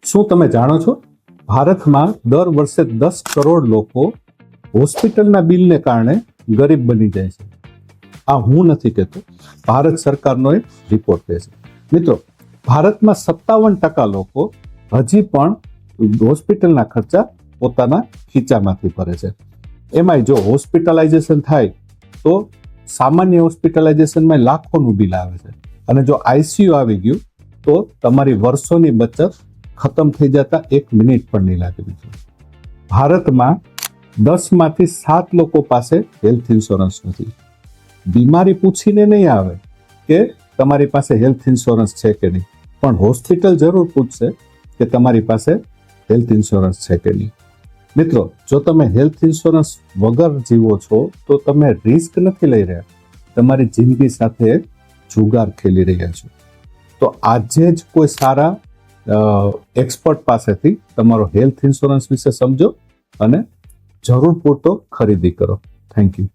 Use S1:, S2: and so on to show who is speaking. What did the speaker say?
S1: શું તમે જાણો છો, ભારતમાં દર વર્ષે 10 કરોડ લોકો હોસ્પિટલના બિલને કારણે ગરીબ બની જાય છે. આ હું નથી કહેતો, ભારત સરકારનો એક રિપોર્ટ કહે છે. મિત્રો, ભારતમાં 57% લોકો હજી પણ હોસ્પિટલના ખર્ચા પોતાના ખીચામાંથી ભરે છે. એમાંય જો હોસ્પિટલાઇઝેશન થાય તો સામાન્ય હોસ્પિટલાઇઝેશનમાં લાખોનું બિલ આવે છે, અને જો આઈસીયુ આવી ગયું તો તમારી વર્ષોની બચત ખતમ થઈ જતા 1 મિનિટ પણ નહીં લાગે. ભારતમાં 10 માંથી 7 લોકો પાસે હેલ્થ ઇન્સ્યોરન્સ નથી. બીમારી પૂછીને નહીં આવે કે તમારી પાસે હેલ્થ ઇન્સ્યોરન્સ છે કે નહીં, પણ હોસ્પિટલ જરૂર પૂછશે કે તમારી પાસે હેલ્થ ઇન્સ્યોરન્સ છે કે નહીં. મિત્રો, જો તમે હેલ્થ ઇન્સ્યોરન્સ વગર જીવો છો તો તમે રિસ્ક નથી લઈ રહ્યા, તમારી જિંદગી સાથે જુગાર ખેલી રહ્યા છો. તો આજે જ કોઈ સારા એક્સપર્ટ પાસેથી તમારો હેલ્થ ઇન્સ્યોરન્સ વિશે સમજો અને જરૂર પૂરતો ખરીદી કરો. Thank you.